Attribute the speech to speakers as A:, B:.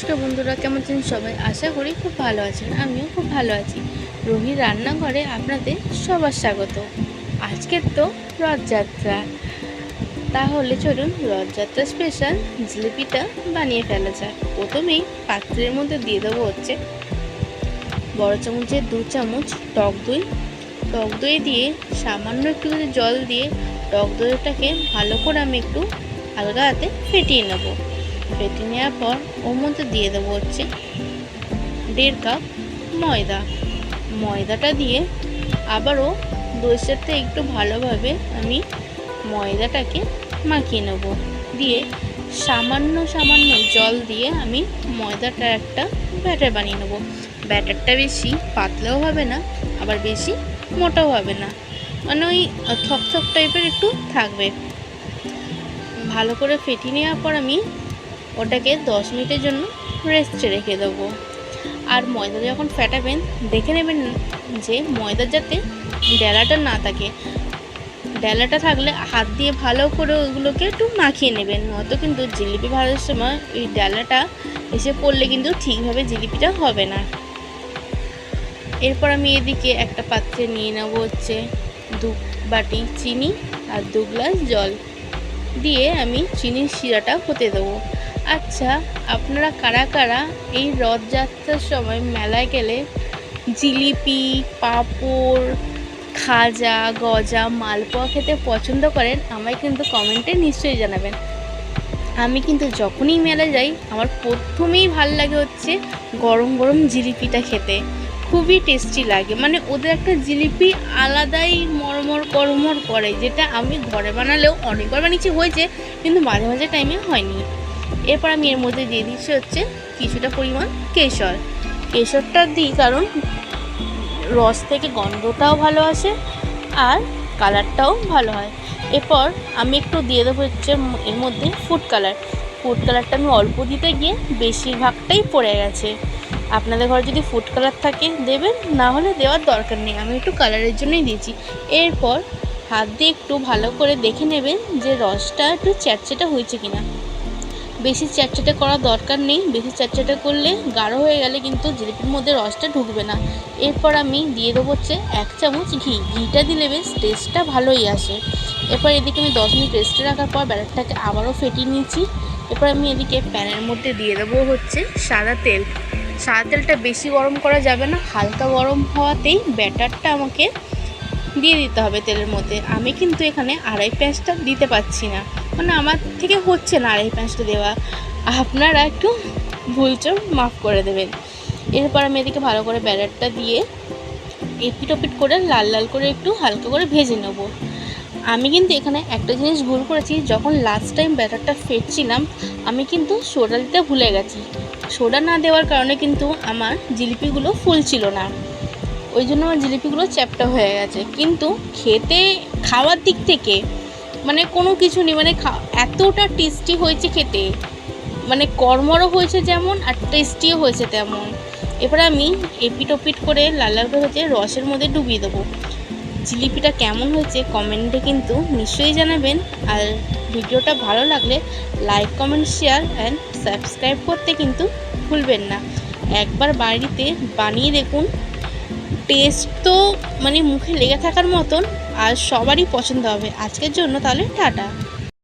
A: নমস্কার বন্ধুরা, কেমন আছেন সবাই? আশা করি খুব ভালো আছেন। আমিও খুব ভালো আছি। রোহির রান্নাঘরে আপনাদের সবার স্বাগত। আজকের তো রথযাত্রা, তাহলে চলুন রথযাত্রা স্পেশাল জিলিপিটা বানিয়ে ফেলা যাক। প্রথমেই পাত্রের মধ্যে দিয়ে দেবো হচ্ছে বড় চামচের 2 চামচ টক দই দিয়ে সামান্য একটু জল দিয়ে টক দইটাকে ভালো করে আমি একটু হালকা হাতে ফেটিয়ে নেব। ফেটিয়ে নেওয়ার পর ওর মধ্যে দিয়ে দেবো হচ্ছে 1.5 কাপ ময়দাটা দিয়ে আবারও দইয়ের সাথে একটু ভালোভাবে আমি ময়দাটাকে মাখিয়ে নেব। দিয়ে সামান্য জল দিয়ে আমি ময়দাটা একটা ব্যাটার বানিয়ে নেব। ব্যাটারটা বেশি পাতলাও হবে না, আবার বেশি মোটাও হবে না, মানে ওই থক টাইপের একটু থাকবে। ভালো করে ফেটিয়ে নেওয়ার পর আমি ওটাকে 10 মিনিটের জন্য রেস্টে রেখে দেবো। আর ময়দা যখন ফেটাবেন দেখে নেবেন যে ময়দার যাতে ডেলাটা না থাকে। ডেলাটা থাকলে হাত দিয়ে ভালো করে ওইগুলোকে একটু মাখিয়ে নেবেন, নয়তো কিন্তু জিলিপি ভাজার সময় ওই ডেলাটা এসে পড়লে কিন্তু ঠিকভাবে জিলিপিটা হবে না। এরপর আমি এদিকে একটা পাত্রে নিয়ে নেব হচ্ছে 2 বাটি চিনি আর 2 গ্লাস জল দিয়ে আমি চিনির শিরাটা হতে দেবো। আচ্ছা, আপনারা কারা কারা এই রথযাত্রার সময় মেলায় গেলে জিলিপি, পাঁপড়, খাজা, গজা, মালপোয়া খেতে পছন্দ করেন? আমায় কিন্তু কমেন্টে নিশ্চয়ই জানাবেন। আমি কিন্তু যখনই মেলায় যাই আমার প্রথমেই ভালো লাগে হচ্ছে গরম গরম জিলিপিটা খেতে। খুবই টেস্টি লাগে, মানে ওদের একটা জিলিপি আলাদাই মরমর করমর করে, যেটা আমি ঘরে বানালেও অনেকবার বানিয়েছি, হয়েছে, কিন্তু মাঝে মাঝে টাইমে হয়নি। এরপর আমি এর মধ্যে দিয়ে দিচ্ছি হচ্ছে কিছুটা পরিমাণ কেশরটা দিই কারণ রস থেকে গন্ধটাও ভালো আসে আর কালারটাও ভালো হয়। এরপর আমি একটু দিয়ে দেবো হচ্ছে এর মধ্যে ফুড কালারটা আমি অল্প দিতে গিয়ে বেশিরভাগটাই পড়ে গেছে। আপনাদের ঘরে যদি ফুড কালার থাকে দেবেন, না হলে দেওয়ার দরকার নেই, আমি একটু কালারের জন্যই দিয়েছি। এরপর হাত দিয়ে একটু ভালো করে দেখে নেবেন যে রসটা একটু চ্যাটচ্যাটে হয়েছে কিনা। বেশি চ্যাটচ্যাটে করার দরকার নেই, বেশি চ্যাটচ্যাটে করলে গাঢ় হয়ে গেলে কিন্তু জিলিপির মধ্যে রসটা ঢুকবে না। এরপর আমি দিয়ে দেবো হচ্ছে 1 চামচ ঘিটা দিলে বেশ টেস্টটা ভালোই আসে। এরপর এদিকে আমি 10 মিনিট রেস্টে রাখার পর ব্যাটারটাকে আবারও ফেটিয়ে নিয়েছি। এরপর আমি এদিকে প্যানের মধ্যে দিয়ে দেবো হচ্ছে সাদা তেলটা বেশি গরম করা যাবে না, হালকা গরম হওয়াতেই ব্যাটারটা আমাকে দিয়ে দিতে হবে তেলের মধ্যে। আমি কিন্তু এখানে 2.5 পেঁয়াজটা দিতে পারছি না, মানে আমার থেকে হচ্ছে না 2.5 পেঁয়াজটা দেওয়া, আপনারা একটু ভুলচুক মাফ করে দেবেন। এরপর আমি এদিকে ভালো করে ব্যাটারটা দিয়ে এপিট ওপিট করে লাল করে একটু হালকা করে ভেজে নেব। আমি কিন্তু এখানে একটা জিনিস ভুল করেছি, যখন লাস্ট টাইম ব্যাটারটা ফেটছিলাম আমি কিন্তু সোডা দিতে ভুলে গেছি। সোডা না দেওয়ার কারণে কিন্তু আমার জিলিপিগুলো ফুলছিল না, ওই জন্য আমার জিলিপিগুলো চ্যাপ্টা হয়ে গেছে। কিন্তু খাওয়ার দিক থেকে মানে কোনো কিছু নেই, মানে এতটা টেস্টি হয়েছে খেতে, মানে কড়মড়ও হয়েছে যেমন আর টেস্টিও হয়েছে তেমন। এরপরে আমি এপিট ওপিট করে লাল করে হচ্ছে রসের মধ্যে ডুবিয়ে দেবো। জিলিপিটা কেমন হয়েছে কমেন্টে কিন্তু নিশ্চয়ই জানাবেন। আর ভিডিওটা ভালো লাগলে like, comment, share and subscribe করতে কিন্তু ভুলবেন না। একবার বাড়িতে বানিয়ে দেখুন, টেস্ট তো মানে মুখে লেগে থাকার মতন, আর সবারই পছন্দ হবে। আজকের জন্য তাহলে টাটা।